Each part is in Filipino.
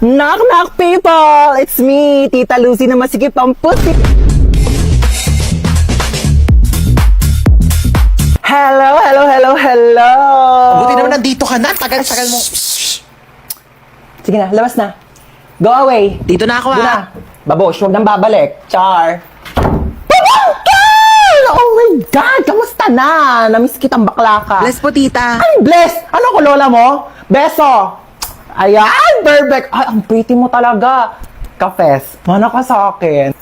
Knock knock people! It's me, Tita Lucy na masikip ang pusi. Hello, hello, hello, hello! Buti naman nandito ka na. Tagal-tagal mo. Sige na, labas na. Go away. Dito na ako Doon na. ha. Babosh, huwag nang babalik. Char. Pabangkal! Oh my God! Kamusta na? Namiss kitang bakla ka. Bless po, tita. Ay, bless! Ano ko, lola mo? Beso! Ayan, perfect! Ay, ang pretty mo talaga. Kafes, mana ka sa akin.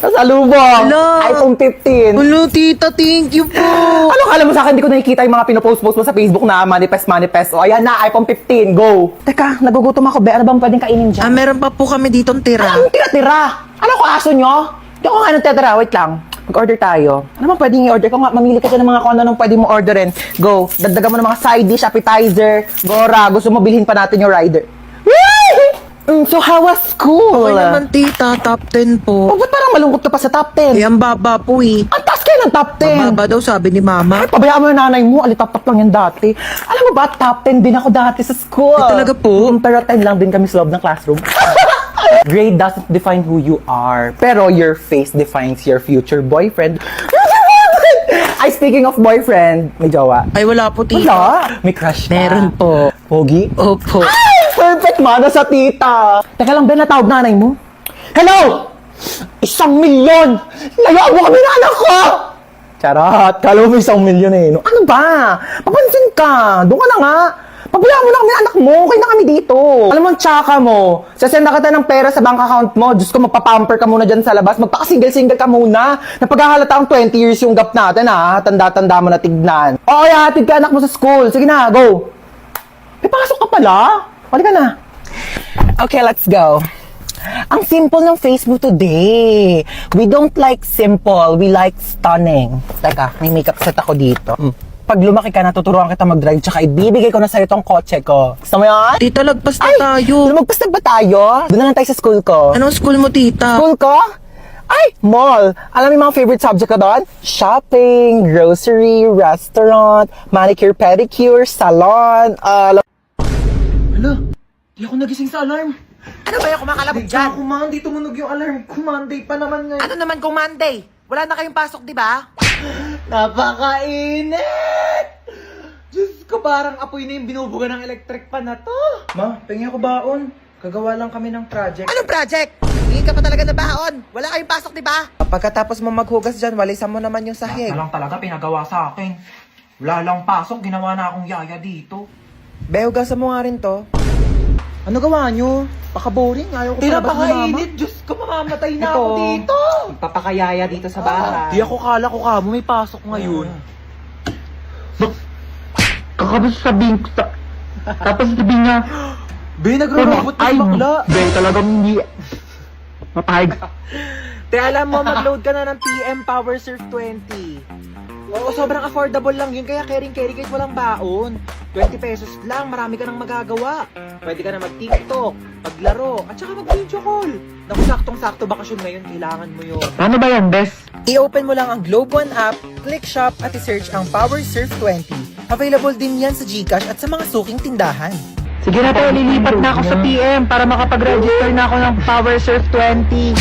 Kasalubong! Hello. iPhone 15. Hello, tita. Thank you po. Ano kala mo sa akin? Hindi ko nakikita yung mga pinopost-post mo sa Facebook na manifest. O, ayan na, iPhone 15. Go! Teka, nagugutom ako. Be, ano bang pwedeng kainin dyan? Meron pa po kami ditong tira. Anong tira-tira? Ano ko aso nyo? Hindi ako kain ng tira. Wait lang. Mag-order tayo. Ano bang pwedeng i-order ko nga? Mamili ka dyan ng mga kung ano pwede mo orderin. Go. Dagdagan mo ng mga side dish, appetizer, gora. Gusto mo bilhin pa natin yung rider. So how was school? Okay naman, tita. Top 10 Oh, po. ba't parang malungkot ka pa sa top 10? Eh, ang baba po eh. Ang taas kayo ng top 10. Mababa daw sabi ni mama. Ay, pabayaan mo yung nanay mo. Alitap-tap lang yan dati. Alam mo ba, top 10 din ako dati sa school. Eh, talaga po? Pero 10 lang din kami sa loob ng classroom. Grade doesn't define who you are. Pero your face defines your future boyfriend. Ay, speaking of boyfriend, may jowa. Ay, wala po, tita. Wala. May crush ka. Meron po. Pogi? Opo. Ay, perfect mana sa tita. Teka lang, Ben, natawag nanay mo. Hello! 1,000,000! Layaan mo kami na anak ko! Charot, kala mo 1,000,000 eh. No? Ano ba? Papansin ka. Doon ka na nga. Pabayaan mo na kami anak mo. Okay na kami dito. Alam mo, tsaka mo. Sasenda kita ng pera sa bank account mo. Diyos ko, magpapamper ka muna dyan sa labas. Magpaka-single-single ka muna. Napaghahalata ang 20 years yung gap natin, ha? Tanda-tanda mo na tignan. Oo, hatid ka anak mo sa school. Sige na, go. May pasok ka pala. Halika na. Okay, let's go. Ang simple ng face mo today. We don't like simple. We like stunning. Teka, may makeup set ako dito. Pag lumaki ka, natuturuan kita mag-drive, tsaka ibibigay ko na sa'yo tong kotse ko. Gusto mo yan? Tita, lagpas na tayo. Magpas na ba tayo? Doon na lang tayo sa school ko. Anong school mo, tita? School ko? Ay, mall. Alam mo yung mga favorite subject ko doon? Shopping, grocery, restaurant, manicure, pedicure, salon, Hala, di ako nagising sa alarm. Ano ba yung kumakalabog dyan? Monday tumunog yung alarm ko. Monday pa naman ngayon. Ano naman kung Monday? Wala na kayong pasok, di ba? Napakainit! Diyos ko, parang apoy na yung binubuga ng electric pan na to. Ma, pengi ako baon. Kagawa lang kami ng project. Anong project? Hindi ka pa talaga nabaon. Wala kayong pasok, di ba? Pagkatapos mo maghugas dyan, walisan mo naman yung sahig. Lang talaga pinagawa sa akin. Wala lang pasok, ginawa na akong yaya dito. Be, hugasan mo nga rin to. Ano gawa nyo? Paka-boring. Ayaw ko sa labas ni mama. Pinapakainit, Diyos ko, mamamatay na ako dito. Magpapakayaya dito sa bahay. Di ako kala ko kamo may pasok ngayon. Kakabas sabihin ko sa... Tapos sabihin niya, Be, nagro-robot na si bakla. Ben, talagang hindi... Mapahig. Te, alam mo, mag-load ka na ng TM Power Surf 20. Oo, sobrang affordable lang yun. Kaya caring-carry kahit walang baon. 20 pesos lang, marami ka nang magagawa. Pwede ka na mag-TikTok, maglaro, at saka mag-video call. Naku, saktong-sakto bakasyon ngayon, kailangan mo yun. Paano ba yan, Bes? I-open mo lang ang Globe One app, click shop at i-search ang Power Surf 20. Available din yan sa GCash at sa mga suking tindahan. Sige na po, lilipat na ako sa TM para makapag-register na ako ng Power Surf 20.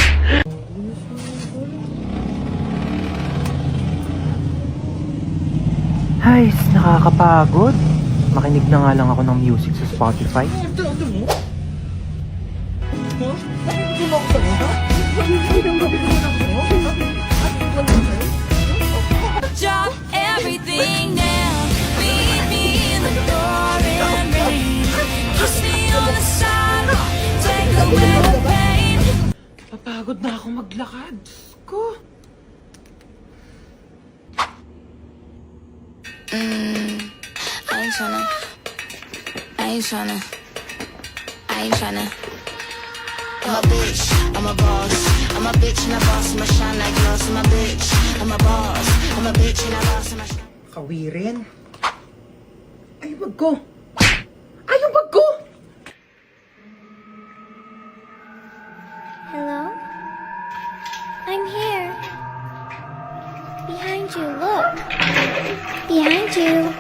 Ay, nakakapagod. Makinig na nga lang ako ng music sa Spotify. Drop everything now. Meet me in the pouring rain. Kiss me on the side. Take away the pain. Papagod na ako maglakad. Ko. I ain't tryna. I'm a bitch, I'm a boss. I'm a bitch and a boss, I'ma shine like gloss. I'm a bitch, I'm a boss. I'm a bitch and a boss, I'ma shine. Kawirin. Ay, wag ko. Ay, yung bag ko! Hello? I'm here. Behind you, look. Behind you.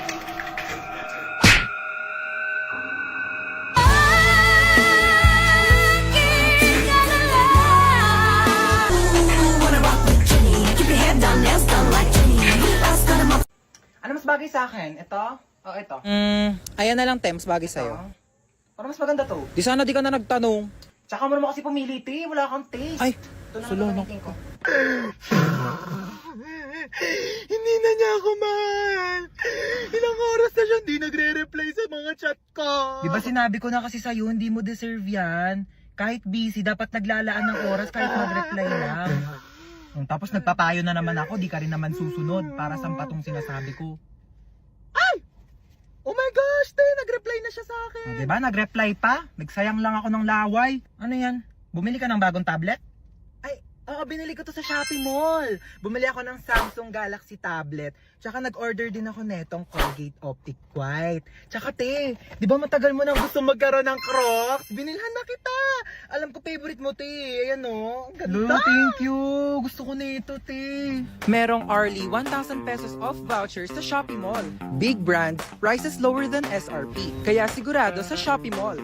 bagay sa akin? Ito? O ito? Ayan na lang, Tems, bagay sa'yo. Para mas maganda to. Di sana di ka na nagtanong. Tsaka mo naman kasi pumili, te. Wala kang taste. Ay, ito na sulo, ang no? gagamitin ko. Hindi na niya ako mahal. Ilang oras na siya hindi nagre-reply sa mga chat ko. Diba sinabi ko na kasi sa'yo, hindi mo deserve yan. Kahit busy, dapat naglalaan ng oras kahit mag-reply lang. Tapos nagpapayo na naman ako, di ka rin naman susunod para sa patong sinasabi ko. Ay! Oh my gosh, te, nag-reply na siya sa akin. Diba, nag-reply pa? Nagsayang lang ako ng laway. Ano yan? Bumili ka ng bagong tablet? Ay, oo, binili ko to sa Shopee Mall. Bumili ako ng Samsung Galaxy tablet. Tsaka nag-order din ako netong Colgate Optic White. Tsaka te, di ba matagal mo nang gusto magkaroon ng Crocs? Binilhan na kita. Alam ko favorite mo, te. Ayan o. Ang ganda. Thank you. Gusto ko na ito, te. Merong Arlie 1,000 pesos off vouchers sa Shopee Mall. Big brands, prices lower than SRP. Kaya sigurado sa Shopee Mall.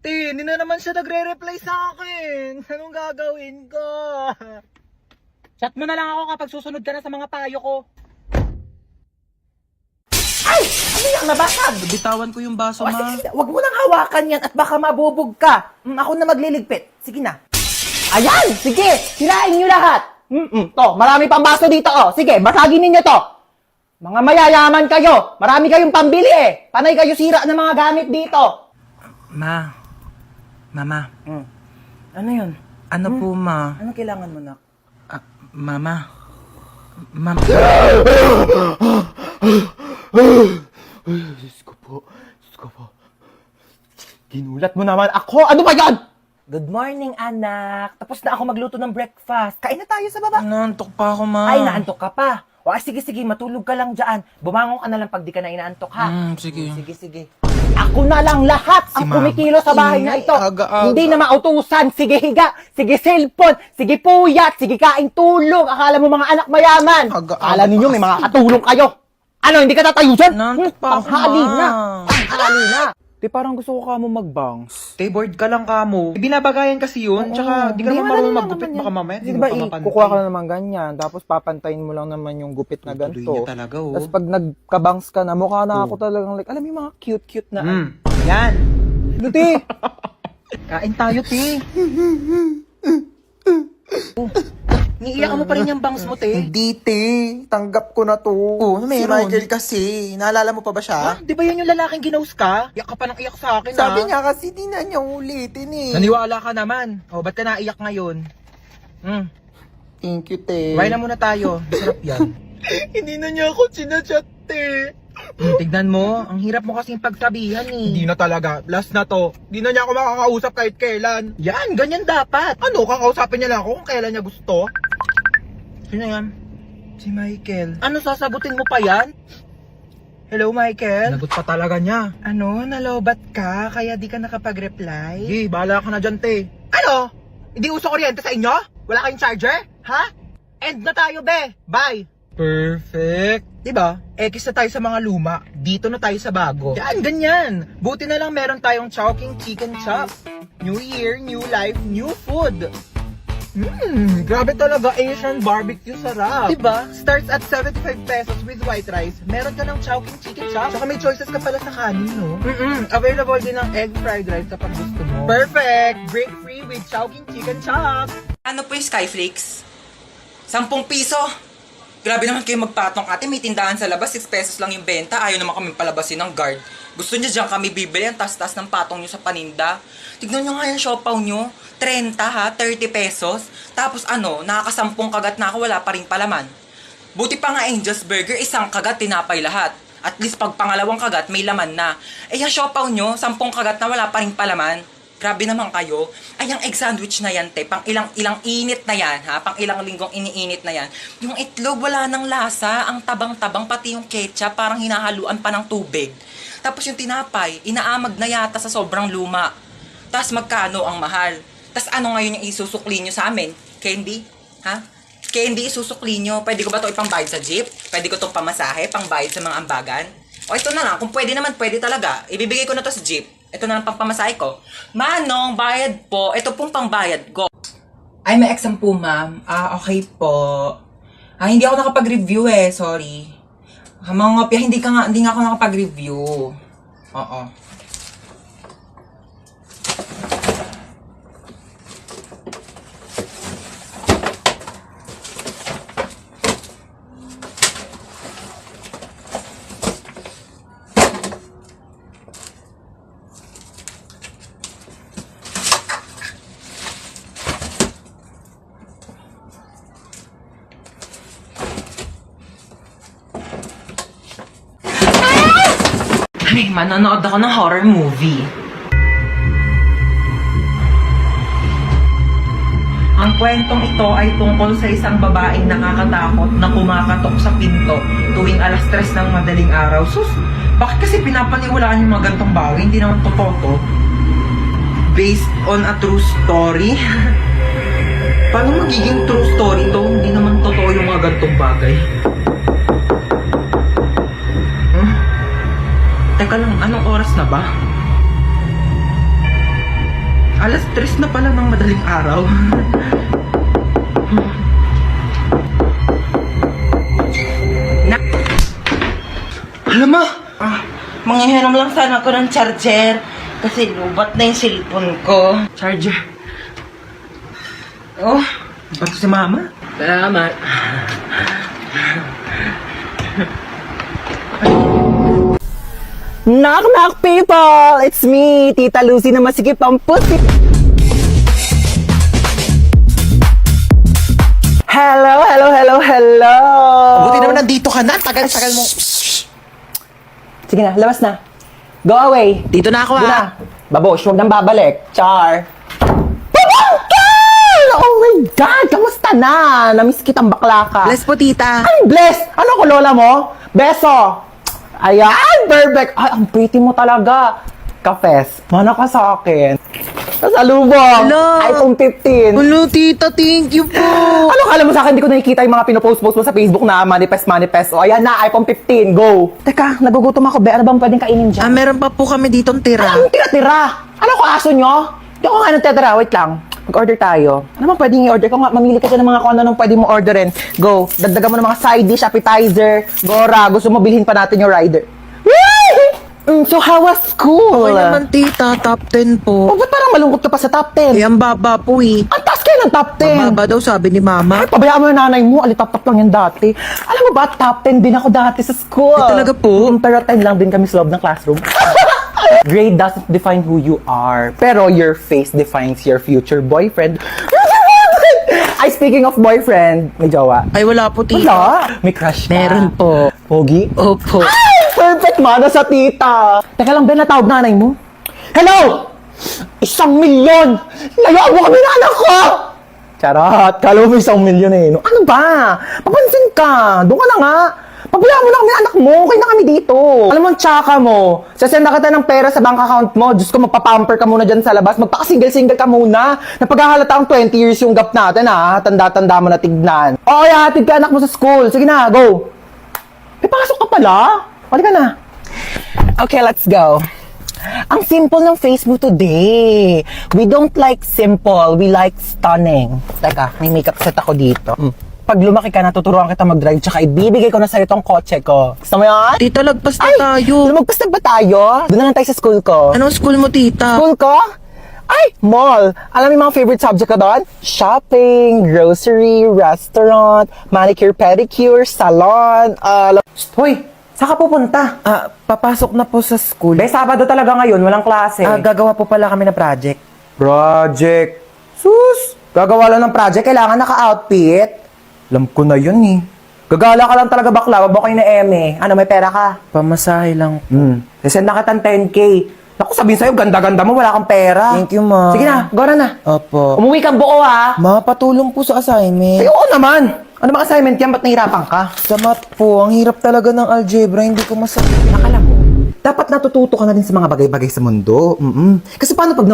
Te, hindi na naman siya nagre-reply sa akin. Anong gagawin ko? Chat mo na lang ako kapag susunod ka na sa mga payo ko. Ay! Ano yan? Nabasag! Bitawan ko yung baso, O, ma. sige, wag mo nang hawakan yan at baka mabubog ka. Ako na magliligpit. Sige na. Ayan! Sige! Sirain nyo lahat! To, marami pang baso dito, oh. Sige, basagin ninyo to. Mga mayayaman kayo. Marami kayong pambili, eh. Panay kayo sira ng mga gamit dito. Mama, Ano yun? ano po ma? Ano kailangan mo, nak? Mama. Diyos ko po. Ginulat mo naman ako. Ano ba yan? Good morning, anak. Tapos na ako magluto ng breakfast. Kain na tayo sa baba. Naantok pa ako, ma. Ay, naantok ka pa. O, sige, matulog ka lang dyan. Bumangon ka na lang pag di ka na inaantok, ha? Sige. Sige. Ako na lang lahat ang Mama. kumikilo sa bahay na Ingay, ito. aga-aga. Hindi na mautusan. Sige higa, sige cellphone, sige puyat, sige kain tulog. Akala mo mga anak mayaman. Aga-aga Akala ninyo pa may mga katulong kayo. Ano, hindi ka tatayo dyan? Naantok pa ako, Panghali Ma. na. Panghali na. Di parang gusto ko ka mo mag-bounce. Te, bored ka lang ka mo. Binabagayan kasi yun. Tsaka, di ka naman marunong maggupit. Baka mamaya, di mo pa mapantay. Kukuha ka na naman ganyan, tapos papantayin mo lang naman yung gupit na Tuloy ganito. niya talaga, oh. Tapos pag nagkabangs ka na, mukha na ako talagang like, alam mo yung mga cute-cute na. Yan. Luti! Kain tayo, te. Niiyak mo pa rin yung bangs mo, te. Hindi, te. Tanggap ko na to. Oh, Si meron. Michael kasi. Naalala mo pa ba siya? Di ba yun yung lalaking ginaus ka? Iyak ka pa ng iyak sa akin, Sabi ha? niya kasi di na niya ulitin eh. Naniwala ka naman. O, ba't ka naiyak ngayon? Thank you, te. Kumain na muna tayo. Sarap yan. Hindi na niya ako sinachat, te. Tignan mo, ang hirap mo kasing pagsabihan eh. Hindi na talaga. Last na to. Hindi na niya ako makakausap kahit kailan. Yan, ganyan dapat. Ano, kakausapin niya lang ako kung kailan niya gusto? Sino yan? Si Michael. Ano, sasagutin mo pa yan? Hello, Michael? Nagot pa talaga niya. Ano, nalobat ka, kaya di ka nakapag-reply? Sige, bahala ka na dyan, te. Ano? Hindi uso kuryente sa inyo? Wala kayong charger? Ha? End na tayo, be. Bye. Perfect. Diba? X na tayo sa mga luma. Dito na tayo sa bago. Yan, ganyan. Buti na lang meron tayong Chowking Chicken Chop. New year, new life, new food. Grabe talaga, Asian barbecue sarap. Diba? Starts at 75 pesos with white rice. Meron ka ng Chowking Chicken Chop. Saka may choices ka pala sa kanin, no? Available din ng egg fried rice kapag gusto mo. Perfect! Break free with Chowking Chicken Chop. Ano po yung Skyflakes? 10 piso. Grabe naman kayo magpatong, ate. May tindahan sa labas, 6 pesos lang yung benta. Ayaw naman kami palabasin ng guard. Gusto niya dyan kami bibili ang tas-tas ng patong nyo sa paninda. Tignan nyo nga yung siopaw nyo. 30 ha, 30 pesos. Tapos ano, nakakasampung kagat na ako, wala pa rin palaman. Buti pa nga Angel's Burger, isang kagat, tinapay lahat. At least pag pangalawang kagat, may laman na. Eh yung siopaw nyo, 10 kagat na wala pa rin palaman. Grabe naman kayo. Ay, yung egg sandwich na yan, te. Pang ilang init na yan, ha? Pang ilang linggong iniinit na yan. Yung itlog, wala nang lasa. Ang tabang-tabang, pati yung ketchup, parang hinahaluan pa ng tubig. Tapos yung tinapay, inaamag na yata sa sobrang luma. Tapos magkano ang mahal? Tapos ano ngayon yung isusukli nyo sa amin? Candy? Ha? Candy, isusukli nyo. Pwede ko ba ito ipangbayad sa jeep? Pwede ko itong pamasahe, pangbayad sa mga ambagan? O ito na lang, kung pwede naman, pwede talaga. Ibibigay ko na to sa jeep. Ito na lang pang pamasahe ko. Manong, bayad po. Ito pong pangbayad ko. Ay, may exam po, ma'am. Okay po. Hindi ako nakapag-review sorry. Mga ngopya, hindi nga ako nakapag-review. Oo. Ay, manonood ako ng horror movie. Ang kwentong ito ay tungkol sa isang babaeng nakakatakot na kumakatok sa pinto tuwing alas 3 ng madaling araw. Sus, bakit kasi pinapaniwalaan yung mga gantong bagay? Hindi naman totoo to. Based on a true story? Paano magiging true story to? Hindi naman totoo yung mga gantong bagay. Teka lang, anong oras na ba? Alas 3 na pala ng madaling araw. Alam mo, manghihiram lang sana ako ng charger kasi lubat na yung cellphone ko. Charger. Oh, ba't si mama? Salamat. Knock knock people! It's me, Tita Lucy na masikip ang pusi. Hello, hello, hello, hello! Buti naman nandito ka na. Tagal-tagal mo. Sige na, labas na. Go away. Dito na ako Doon na. Babosh, huwag nang babalik. Char. Pabangkal! Oh my God! Kamusta na? Namiss kitang bakla ka. Bless po, tita. Ay, bless! Ano ko, lola mo? Beso! Ayan, perfect! Ay, ang pretty mo talaga. Kafes, mana ka sa akin. Kasalubong! Hello! iPhone 15. Hello, tita. Thank you po. Ano kala mo sa akin, di ko nakikita yung mga pinopost-post mo sa Facebook na manifest. O, ayan na, iPhone 15, go! Teka, nagugutom ako, be. Ano bang pwedeng kainin dyan? Meron pa po kami ditong tira. Anong tira-tira? Ano ko aso nyo? Di ako nga nagtitira. Wait lang. Mag-order tayo. Ano bang pwedeng i-order ko nga? Mamili ka dyan ng mga kung ano nung pwede mo orderin. Go. Dagdagan mo ng mga side dish, appetizer, gora. Gusto mo bilhin pa natin yung rider. So how was school? Okay naman, tita. Top 10 po. Oh, ba't parang malungkot ka pa sa top 10? Eh, ang baba po eh. Ang taas kayo ng top 10. Mababa daw sabi ni mama. Ay, pabayaan mo yung nanay mo. Alitap-tap lang yan dati. Alam mo ba, top 10 din ako dati sa school. Ay, talaga po? Pero 10 lang din kami sa loob ng classroom. Grade doesn't define who you are. Pero your face defines your future boyfriend. Ay, speaking of boyfriend, may jowa. Ay, wala po, tita. Wala. May crush ka. Meron po. Pogi? Opo. Ay, perfect mana sa tita. Teka lang, Ben, natawag nanay mo. Hello! 1,000,000! Layuan mo kami na anak ko! Charot, kala mo 1,000,000 eh. No? Ano ba? Papansin ka. Doon ka na nga. Pabayaan mo na kami anak mo. Okay na kami dito. Alam mo, ang tsaka mo. Sasend na kita ng pera sa bank account mo. Diyos ko, magpapamper ka muna dyan sa labas. Magpaka-single-single ka muna. Napaghahalata ang 20 years yung gap natin ha. Tanda-tanda mo na tignan. Oo, hatid ka anak mo sa school. Sige na, go. May pasok ka pala. Pali ka na. Okay, let's go. Ang simple ng face mo today. We don't like simple. We like stunning. Teka, may makeup set ako dito. Pag lumaki ka, natuturuan kita mag-drive, tsaka ibibigay ko na sa'yo tong kotse ko. Gusto mo yan? Tita, lagpas na tayo. Lumagpas na ba tayo? Doon na lang tayo sa school ko. Anong school mo, tita? School ko? Ay, mall. Alam mo yung mga favorite subject ko doon? Shopping, grocery, restaurant, manicure, pedicure, salon, Hoy, saan ka pupunta? Papasok na po sa school. Be, Sabado talaga ngayon, walang klase. Gagawa po pala kami ng project. Project. Sus! Gagawa lang ng project, kailangan naka-outfit. Alam ko na yun eh. Gagala ka lang talaga bakla, wabo kayo na eme. Ano, may pera ka? Pamasahe lang. Send na kitang 10K. Naku, sabihin sa'yo, ganda-ganda mo, wala kang pera. Thank you, ma. Sige na, gora na. Opo. Umuwi kang buo ha. Ma, patulong po sa assignment. Ay, oo naman. Ano ba assignment yan? Ba't nahirapan ka? Sa math po, ang hirap talaga ng algebra, hindi ko masabi. Nakala mo, dapat natututo ka na din sa mga bagay-bagay sa mundo. Kasi paano pag